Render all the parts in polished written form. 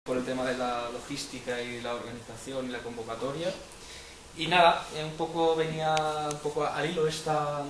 por el tema de la logística y la organización y la convocatoria. Y nada, un poco venía un poco al hilo esta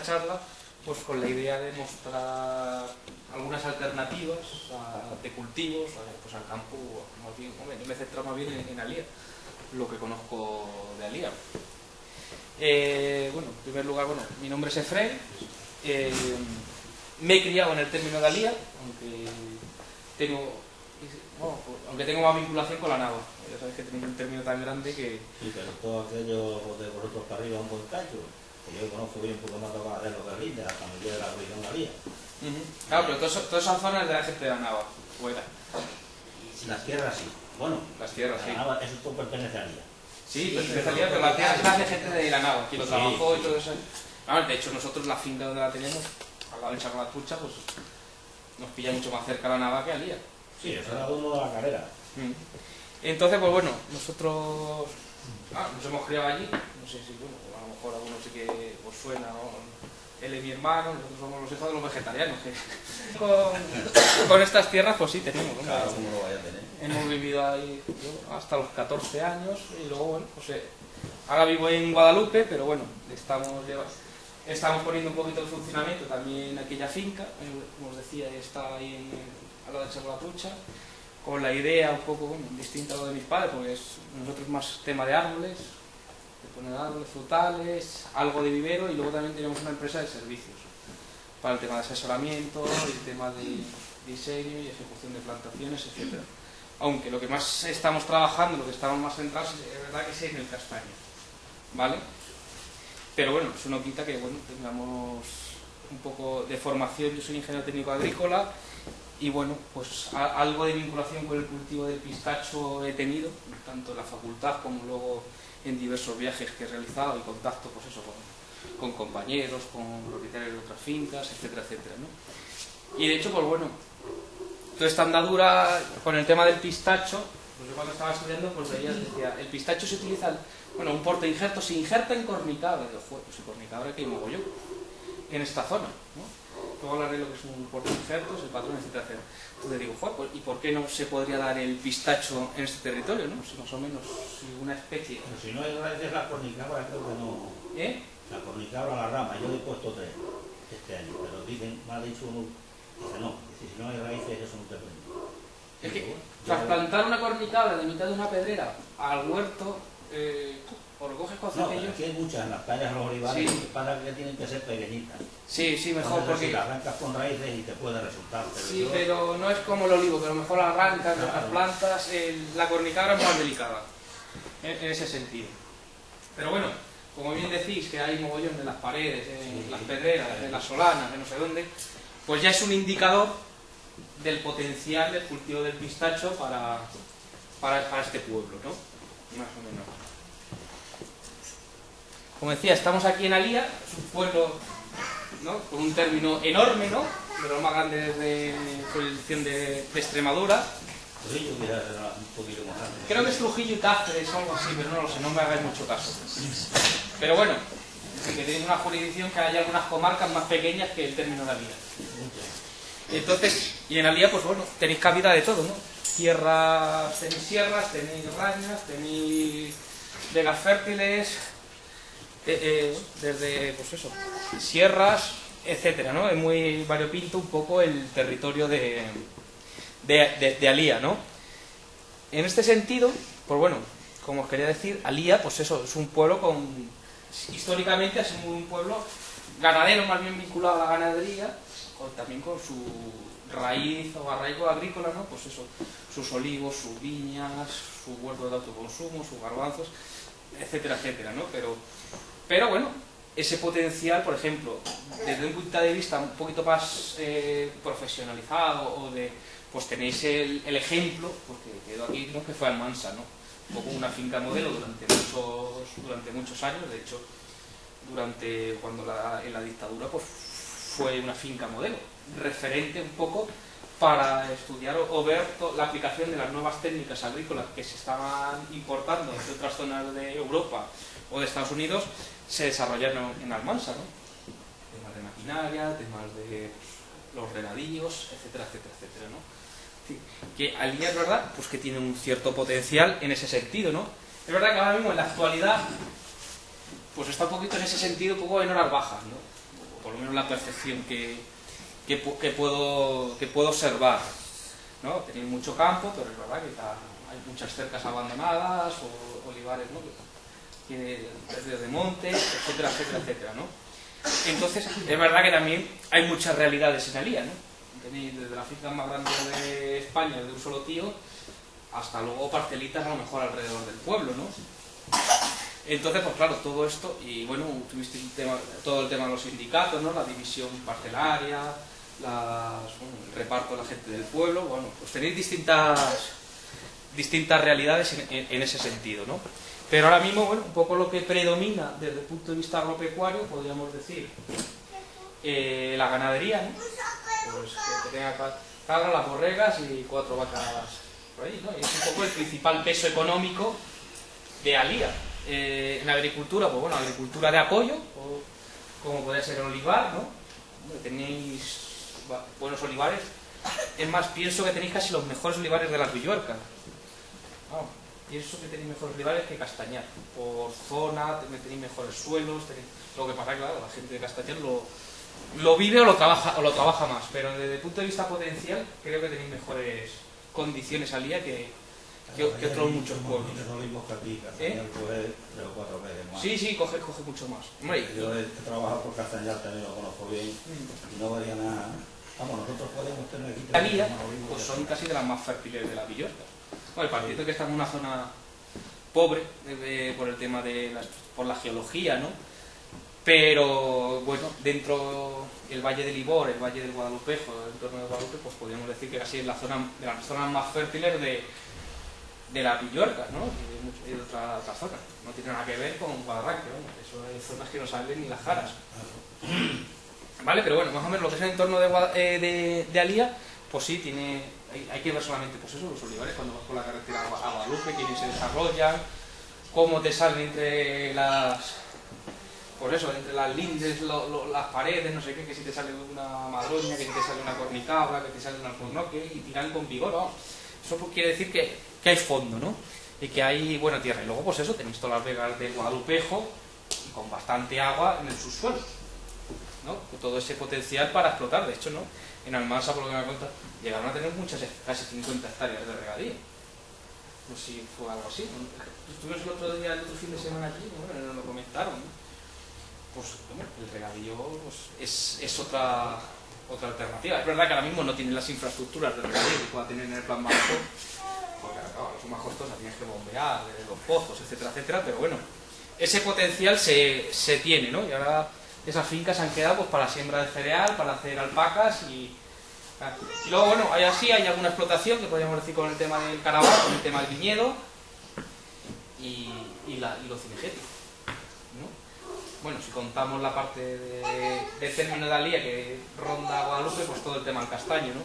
charla, pues con la idea de mostrar algunas alternativas de cultivos pues al campo, más bien, hombre, me he centrado más bien en Alía, lo que conozco de Alía. Bueno, en primer lugar, bueno, mi nombre es Efraín, me he criado en el término de Alía, aunque tengo más vinculación con la nava. Ya sabes que tenéis un término tan grande que... Sí, pero todo aquello de vosotros para arriba un buen cacho, que yo conozco bien un poco más de los de Rinde, hasta me de la región Galía. Claro, pero todas esas zonas de la gente de la nava, fuera. Las tierras sí. Bueno, las tierras sí. La nava, eso todo pertenece a Alía. Sí, pertenece a Alía, pero la tierra es de gente de la nava, que lo trabajó y todo eso. De hecho, nosotros la finca donde la tenemos, al lado de Chacalatucha, pues nos pilla mucho más cerca la nava que Alía. Sí, eso era uno de la carrera. Entonces, pues bueno, nosotros nos hemos criado allí, no sé si, bueno, a lo mejor a algunos sí que os suena, ¿no? Él es mi hermano, nosotros somos los hijos de los vegetarianos. Con estas tierras, pues sí, tenemos, ¿no? Claro, ¿cómo lo vaya a tener? Hemos vivido ahí hasta los 14 años y luego, bueno, pues ahora vivo en Guadalupe, pero bueno, estamos poniendo un poquito de funcionamiento también aquella finca, como os decía, está ahí al lado de Chacalatucha, con la idea un poco, bueno, distinta a lo de mis padres, porque nosotros más tema de árboles, de poner árboles frutales, algo de vivero, y luego también tenemos una empresa de servicios para el tema de asesoramiento, el tema de diseño y ejecución de plantaciones, etc. Aunque lo que más estamos trabajando, lo que estamos más centrados, es verdad que es en el castaño, ¿vale? Pero bueno, eso no quita que, bueno, tengamos un poco de formación. Yo soy ingeniero técnico agrícola y bueno, pues algo de vinculación con el cultivo del pistacho he tenido, tanto en la facultad como luego en diversos viajes que he realizado y contacto, pues eso, con compañeros, con propietarios de otras fincas, etcétera, etcétera, ¿no? Y de hecho, pues bueno, toda esta andadura con el tema del pistacho, pues yo cuando estaba estudiando, pues veía, decía, el pistacho se utiliza, bueno, un porte injerto, se injerta en cornicabra. Digo, pues en cornicabra que hay mogollón en esta zona, ¿no? Luego hablaré de lo que es un porte injerto, el patrón, etcétera, etcétera. Entonces digo, pues, ¿y por qué no se podría dar el pistacho en este territorio, no? Si más o menos, si una especie... Pero si no hay raíces, la cornicabra creo que no... La cornicabra, la rama, yo le he puesto 3 este año, pero dicen, me ha dicho uno, dice no, dice, si no hay raíces eso no te prende. Es que trasplantar una cornicabra de mitad de una pedrera al huerto, o lo coges con cepillo... No, aquí hay muchas, en las tallas, los olivares, sí. Para que tienen que ser pequeñitas. Sí, sí, mejor. Entonces, porque... si las arrancas con raíces y te puede resultar. Pero sí, pero no es como el olivo, que a lo mejor arrancas las plantas, la cornicabra es más delicada, en ese sentido. Pero bueno, como bien decís, que hay mogollón en las paredes, en las pedreras, en las solanas, en no sé dónde, pues ya es un indicador del potencial del cultivo del pistacho para este pueblo, ¿no? Más o menos. Como decía, estamos aquí en Alía, es un pueblo, ¿no?, con un término enorme, ¿no?, de los más grandes de jurisdicción de Extremadura. Trujillo, mira, era un poquito más grande. Creo que es Trujillo y Cáceres o algo así, pero no lo sé, no me hagáis mucho caso. Pero bueno, que tenéis una jurisdicción que hay algunas comarcas más pequeñas que el término de Alía. Entonces, y en Alía, pues bueno, tenéis cabida de todo, ¿no? Tenéis sierras, tenéis rañas, tenéis vegas fértiles, desde, pues eso, sierras, etcétera, ¿no? Es muy variopinto un poco el territorio de Alía, ¿no? En este sentido, pues bueno, como os quería decir, Alía, pues eso, es un pueblo históricamente ha sido un pueblo ganadero, más bien vinculado a la ganadería, también con su raíz o arraigo agrícola, ¿no? Pues eso, sus olivos, sus viñas, su huerto de autoconsumo, sus garbanzos, etcétera, etcétera, ¿no? Pero bueno, ese potencial, por ejemplo, desde un punto de vista un poquito más profesionalizado, o de, pues tenéis el ejemplo, porque quedó aquí, ¿no?, que fue Almansa, ¿no? Un poco una finca modelo durante muchos años. De hecho, en la dictadura, pues fue una finca modelo, referente un poco para estudiar o ver la aplicación de las nuevas técnicas agrícolas que se estaban importando de otras zonas de Europa o de Estados Unidos, se desarrollaron en Almansa, ¿no? Temas de maquinaria, temas de los regadíos, etcétera, etcétera, etcétera, ¿no? Que Alía es verdad pues que tiene un cierto potencial en ese sentido, ¿no? Es verdad que ahora mismo en la actualidad pues está un poquito en ese sentido, un poco en horas bajas, ¿no? O por lo menos la percepción que puedo observar, ¿no? Tenéis mucho campo, pero es verdad que hay muchas cercas abandonadas o olivares, ¿no? Que desde montes, etcétera, etcétera, etcétera, ¿no? Entonces, es verdad que también hay muchas realidades en Alía, ¿no? Tenéis desde las fincas más grandes de España, de un solo tío, hasta luego parcelitas a lo mejor alrededor del pueblo, ¿no? Entonces, pues claro, todo esto, y bueno, tuviste todo el tema de los sindicatos, ¿no? La división parcelaria, el reparto de la gente del pueblo, bueno, pues tenéis distintas realidades en ese sentido, ¿no? Pero ahora mismo, bueno, un poco lo que predomina desde el punto de vista agropecuario, podríamos decir, la ganadería, ¿no? Pues que tenga cabras, las borregas y 4 vacas por ahí, ¿no? Y es un poco el principal peso económico de Alía. En la agricultura, pues bueno, agricultura de apoyo, como puede ser el olivar, ¿no? Tenéis buenos olivares. Es más, pienso que tenéis casi los mejores olivares de las Villuercas. Pienso que tenéis mejores olivares que Castañar. Por zona, tenéis mejores suelos. Lo que pasa, claro, la gente de Castañar lo vive o lo trabaja más. Pero desde el punto de vista potencial, creo que tenéis mejores condiciones al día que otros muchos pueblos. Coge 3 o 4 veces más. Sí, coge mucho más. Hombre, yo he trabajado por Castañar, también lo conozco bien, y no varía nada. Vamos, nosotros podemos tener aquí... Alía, pues son casi de las más fértiles de la Villuerca. Bueno, partiendo que está en una zona pobre por el tema por la geología, ¿no? Pero bueno, dentro del Valle del Ibor, el Valle del Guadalupejo, el entorno de Guadalupe, pues podríamos decir que casi es de las zonas más fértiles de la Villuerca, ¿no? Y de otra zona. No tiene nada que ver con Guadarranque, ¿no? Eso hay zonas que no salen ni las jaras. Vale, pero bueno, más o menos lo que es el entorno de Alía, pues sí, hay que ver solamente pues eso, los olivares cuando vas por la carretera a Guadalupe, quiénes se desarrollan, cómo te salen entre las... Pues eso, entre las lindes, las paredes, no sé qué, que si te sale una madroña, que si te sale una cornicabra, que te sale un alcornoque, y tiran con vigor, ¿no? Eso pues quiere decir que hay fondo, ¿no? Y que hay buena tierra. Y luego, pues eso, tenéis todas las vegas del Guadalupejo, y con bastante agua en el subsuelo, ¿no? Todo ese potencial para explotar. De hecho, ¿no? En Almansa, por lo que me cuenta, llegaron a tener casi 50 hectáreas de regadío. No sé si fue algo así, ¿no? Estuvimos el otro fin de semana aquí, bueno, nos lo comentaron, ¿no? Pues bueno, el regadío pues, es otra alternativa. Es verdad que ahora mismo no tienen las infraestructuras de regadío que pueda tener en el plan Majo, porque claro, son más costosas, tienes que bombear, los pozos, etcétera, etcétera, pero bueno, ese potencial se tiene, ¿no? Y ahora esas fincas han quedado pues, para siembra de cereal, para hacer alpacas y luego, bueno, hay alguna explotación que podríamos decir con el tema del carabao, con el tema del viñedo y lo cinegético, ¿no? Bueno, si contamos la parte del término de Alía que ronda Guadalupe, pues todo el tema del castaño, ¿no?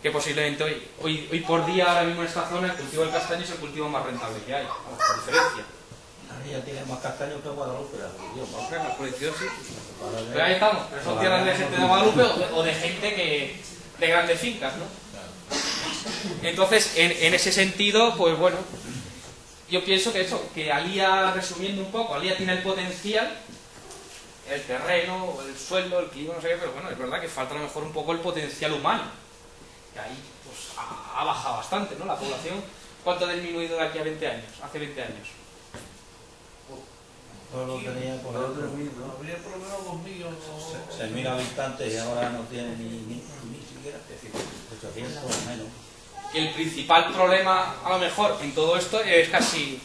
Que posiblemente hoy por día, ahora mismo en esta zona, el cultivo del castaño es el cultivo más rentable que hay, a diferencia. Alía tiene más castaño que Guadalupe, la posición sí. Pero ahí estamos, pero son tierras de gente de Guadalupe o de gente de grandes fincas, ¿no? Entonces, en ese sentido, pues bueno, yo pienso que Alía, resumiendo un poco, Alía tiene el potencial, el terreno, el suelo, el clima, no sé qué, pero bueno, es verdad que falta a lo mejor un poco el potencial humano. Y ahí pues ha bajado bastante, ¿no? La población, ¿cuánto ha disminuido de aquí a 20 años? Hace 20 años. Pueblo tenía por ejemplo, habría por lo menos 2.000 6.000 habitantes y ahora no tiene ni siquiera 800 o menos. Y el principal problema, a lo mejor, en todo esto es casi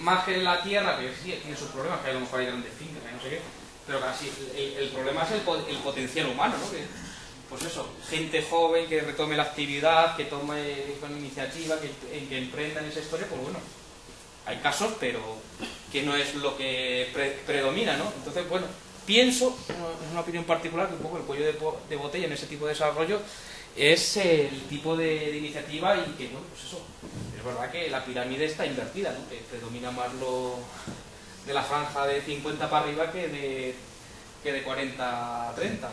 más que la tierra, que sí tiene sus problemas, que a lo mejor hay grandes fincas, no sé qué, pero casi el problema es el potencial humano, ¿no? Que, pues eso, gente joven que retome la actividad, que tome con iniciativa, que emprenda en esa historia, pues bueno, hay casos, pero que no es lo que predomina, ¿no? Entonces, bueno, pienso, es una opinión particular, que un poco el cuello de botella en ese tipo de desarrollo es el tipo de iniciativa y que, bueno, pues eso, es verdad que la pirámide está invertida, ¿no? Que predomina más lo de la franja de 50 para arriba que de 40 a 30.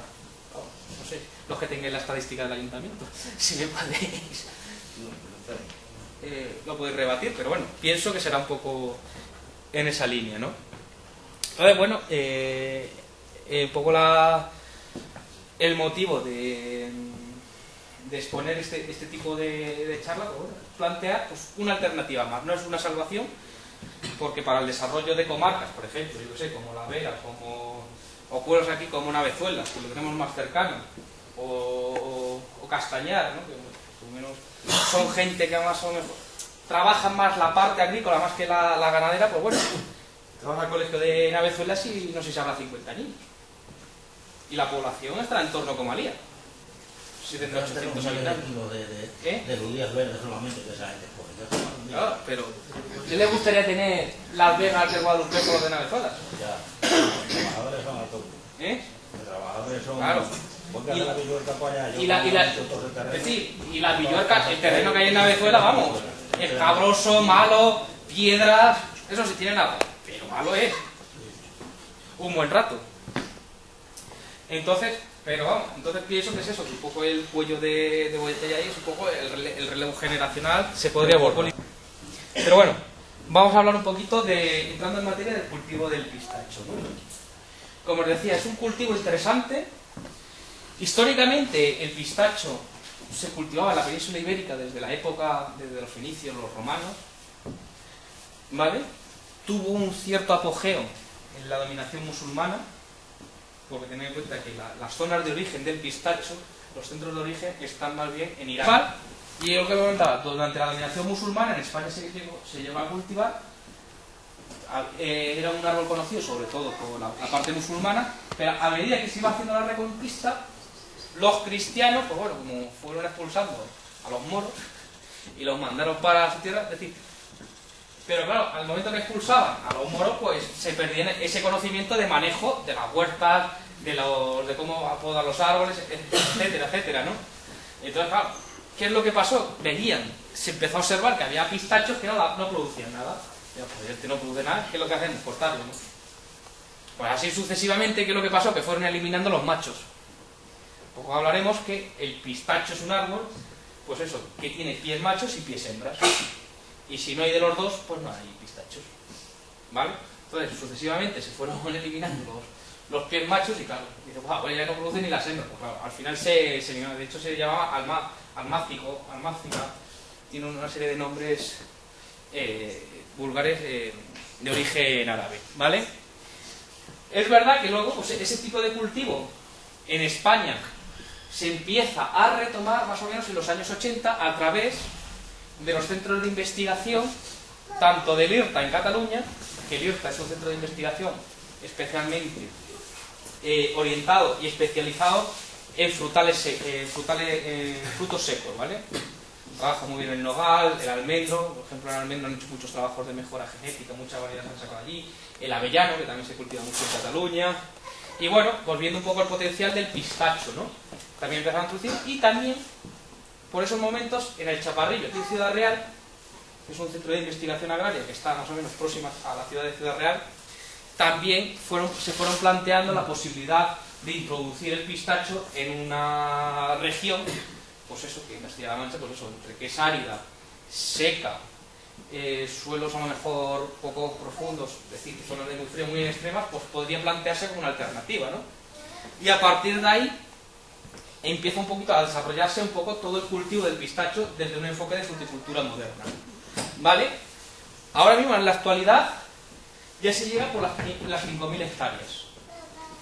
no sé, los que tengáis la estadística del ayuntamiento, si me podéis, lo podéis rebatir, pero bueno, pienso que será un poco en esa línea, ¿no? Entonces, bueno, un poco el motivo de exponer este tipo de charla, pues bueno, plantear pues, una alternativa más, no es una salvación, porque para el desarrollo de comarcas, por ejemplo, yo sé, como La Vera, o pueblos aquí como Navezuela, que lo tenemos más cercano, o Castañar, ¿no? Que por lo menos son gente que más o menos trabajan más la parte agrícola más que la ganadera, pues bueno, te vas al colegio de Navezuela y no sé si habrá 50 niños. Y la población estará en torno como Alía. Si tendrá 800 habitantes. De judías verdes solamente que esa gente coge. Claro, pero ¿qué le gustaría tener Las Vegas de Guadalupe con los de Navezuela? Ya, los trabajadores son a todos. Los trabajadores son... Claro. Y la Villuerca, el terreno que hay en Navezuela, vamos, es cabroso, malo, piedras, eso sí tiene nada, pero malo es. Un buen rato. Entonces, entonces pienso que es eso, que un poco el cuello de botella ahí es un poco el relevo generacional, se podría abordar. Pero bueno, vamos a hablar un poquito entrando en materia del cultivo del pistacho, ¿no? Como os decía, es un cultivo interesante. Históricamente el pistacho se cultivaba en la península ibérica desde la época, desde los fenicios, los romanos, ¿vale? Tuvo un cierto apogeo en la dominación musulmana, porque tened en cuenta que las zonas de origen del pistacho, los centros de origen, están más bien en Irán. Y lo que comentaba, durante la dominación musulmana en España se llegó a cultivar, era un árbol conocido sobre todo por la parte musulmana, pero a medida que se iba haciendo la reconquista, los cristianos, pues bueno, como fueron expulsando a los moros y los mandaron para su tierra, es decir, pero claro, al momento que expulsaban a los moros, pues se perdía ese conocimiento de manejo de las huertas, de cómo apodar los árboles, etcétera, etcétera, ¿no? Entonces, claro, ¿qué es lo que pasó? Se empezó a observar que había pistachos que no producían nada. Pues este no produce nada, ¿qué es lo que hacen? Cortarlo, ¿no? Pues así sucesivamente, ¿qué es lo que pasó? Que fueron eliminando los machos. Poco hablaremos que el pistacho es un árbol, pues eso, que tiene pies machos y pies hembras. Y si no hay de los dos, pues no hay pistachos. ¿Vale? Entonces, sucesivamente se fueron eliminando los pies machos y claro, dice, bueno, ya no producen ni las hembras. Pues claro, al final de hecho se llamaba almácica, tiene una serie de nombres vulgares de origen árabe, ¿vale? Es verdad que luego pues, ese tipo de cultivo en España se empieza a retomar más o menos en los años 80 a través de los centros de investigación, tanto del IRTA en Cataluña, que el IRTA es un centro de investigación especialmente orientado y especializado en frutos secos, ¿vale? Trabaja muy bien el nogal, el almendro, por ejemplo en el almendro han hecho muchos trabajos de mejora genética, muchas variedades han sacado allí, el avellano, que también se cultiva mucho en Cataluña, y bueno, pues viendo un poco el potencial del pistacho, ¿no? También empezaron a introducir, y también, por esos momentos, en el Chaparrillo, aquí en Ciudad Real, que es un centro de investigación agraria que está más o menos próxima a la ciudad de Ciudad Real, también se fueron planteando la posibilidad de introducir el pistacho en una región, pues eso, que en Castilla-La Mancha, pues eso, entre que es árida, seca, suelos a lo mejor poco profundos, es decir, zonas de muy frío muy extremas, pues podría plantearse como una alternativa, ¿no? Y a partir de ahí empieza un poquito a desarrollarse un poco todo el cultivo del pistacho desde un enfoque de fruticultura moderna, ¿vale? Ahora mismo, en la actualidad, ya se llega por las 5.000 hectáreas.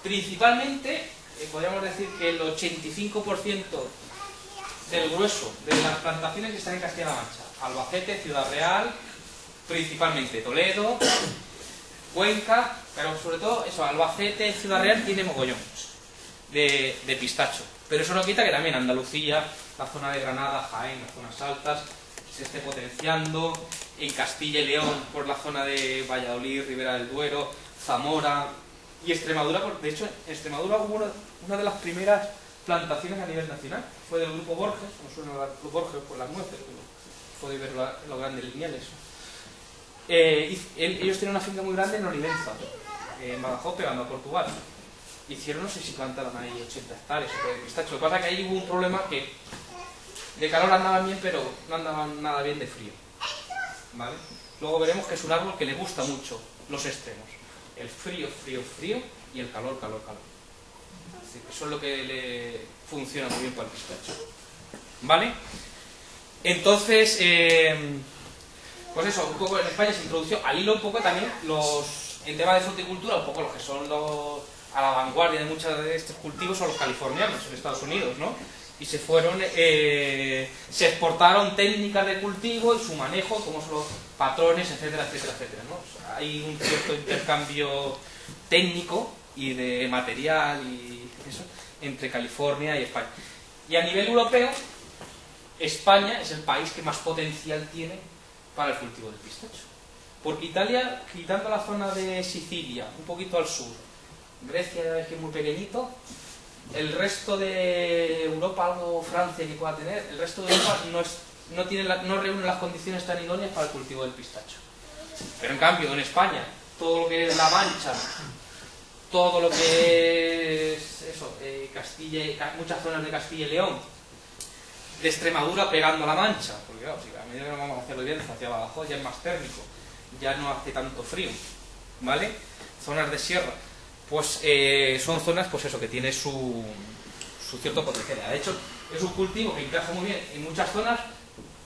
Principalmente, podríamos decir que el 85% del grueso de las plantaciones están en Castilla-La Mancha. Albacete, Ciudad Real, principalmente Toledo, Cuenca, pero sobre todo eso, Albacete, Ciudad Real tiene mogollón de pistacho. Pero eso no quita que también Andalucía, la zona de Granada, Jaén, las zonas altas, se esté potenciando, en Castilla y León, por la zona de Valladolid, Ribera del Duero, Zamora y Extremadura. De hecho, en Extremadura hubo una de las primeras plantaciones a nivel nacional, fue del Grupo Borges, no suena el Grupo Borges por las nueces, pero podéis ver los grandes lineales. Ellos tienen una finca muy grande en Olivenza, en Badajoz, pegando a Portugal. hicieron, no sé si plantaron ahí 80 hectáreas de pistacho. Lo que pasa es que ahí hubo un problema que de calor andaban bien, pero no andaban nada bien de frío, ¿vale? Luego veremos que es un árbol que le gusta mucho los extremos. El frío, frío, frío y el calor, calor, calor. Así que eso es lo que le funciona muy bien para el pistacho, ¿vale? Entonces, pues eso, un poco en España se introdució al hilo un poco también en tema de fruticultura, un poco los que son a la vanguardia de muchos de estos cultivos son los californianos en Estados Unidos, ¿no? Y se exportaron técnicas de cultivo y su manejo, como son los patrones, etcétera, etcétera, etcétera, ¿no? O sea, hay un cierto intercambio técnico y de material y eso entre California y España. Y a nivel europeo, España es el país que más potencial tiene para el cultivo del pistacho. Porque Italia, quitando la zona de Sicilia, un poquito al sur, Grecia es que es muy pequeñito, el resto de Europa, algo Francia que pueda tener, el resto de Europa no reúne las condiciones tan idóneas para el cultivo del pistacho. Pero en cambio, en España, todo lo que es La Mancha, todo lo que es eso, muchas zonas de Castilla y León, de Extremadura pegando a La Mancha, porque claro, si a medida que nos vamos hacia el Bierzo, hacia Badajoz, ya es más térmico, ya no hace tanto frío, ¿vale? Zonas de sierra, pues son zonas, pues eso, que tiene su cierto potencial. De hecho, es un cultivo que encaja muy bien en muchas zonas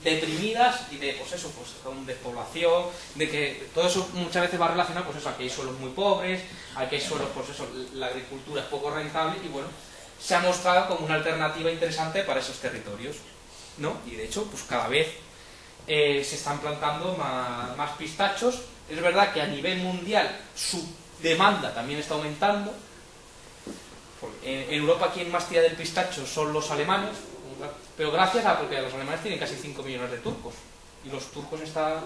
deprimidas y de, pues eso, pues con despoblación, de que todo eso muchas veces va relacionado, pues eso, a que hay suelos muy pobres, a que hay suelos, pues eso, la agricultura es poco rentable y bueno, se ha mostrado como una alternativa interesante para esos territorios, ¿no? Y de hecho, pues cada vez se están plantando más pistachos. Es verdad que a nivel mundial su demanda también está aumentando. En Europa quien más tira del pistacho son los alemanes, pero gracias a porque los alemanes tienen casi 5 millones de turcos y los turcos están,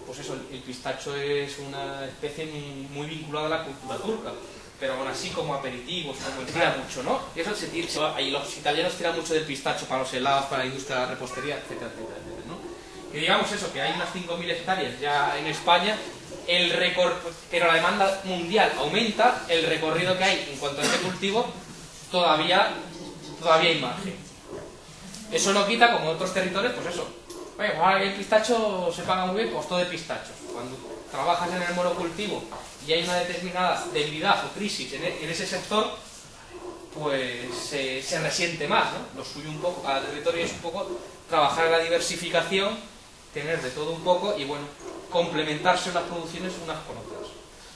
pues eso, el pistacho es una especie muy vinculada a la cultura turca, pero aún así como aperitivos, como tira mucho, ¿no? Y eso y los italianos tiran mucho del pistacho para los helados, para la industria de la repostería, etcétera, etcétera, etcétera, ¿no? Y digamos eso, que hay unas 5.000 hectáreas ya en España, pero la demanda mundial aumenta, el recorrido que hay en cuanto a este cultivo todavía hay margen. Eso no quita, como en otros territorios, pues eso. Oye, pues ahora el pistacho se paga muy bien, pues todo de pistachos. Cuando trabajas en el monocultivo y hay una determinada debilidad o crisis en ese sector, pues se resiente más, ¿no? Lo suyo un poco, cada territorio es un poco trabajar en la diversificación, tener de todo un poco y bueno, complementarse las producciones unas con otras.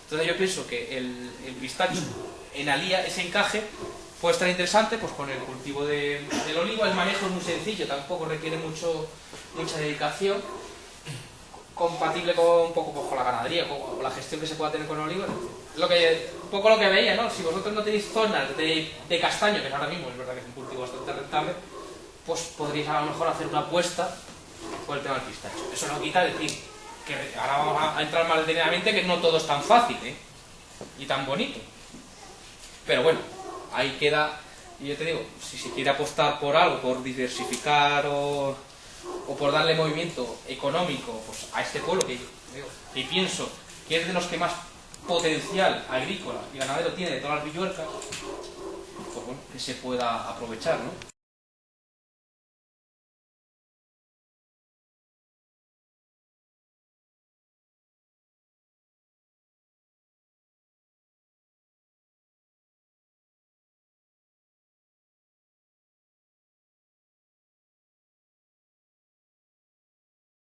Entonces yo pienso que el pistacho en Alía, ese encaje, puede estar interesante pues con el cultivo del olivo. El manejo es muy sencillo, tampoco requiere mucha dedicación, compatible con un poco pues, con la ganadería, con la gestión que se pueda tener con el olivo. Un poco lo que veía, ¿no? Si vosotros no tenéis zonas de castaño, que ahora mismo es verdad que es un cultivo bastante rentable, pues podríais a lo mejor hacer una apuesta por el tema del pistacho. Eso no quita decir que ahora vamos a entrar más detenidamente, que no todo es tan fácil, ¿eh? Y tan bonito. Pero bueno, ahí queda, y yo te digo, si se quiere apostar por algo, por diversificar o por darle movimiento económico pues, a este pueblo que pienso que es de los que más potencial agrícola y ganadero tiene de todas las Villuercas, pues bueno, que se pueda aprovechar, ¿no?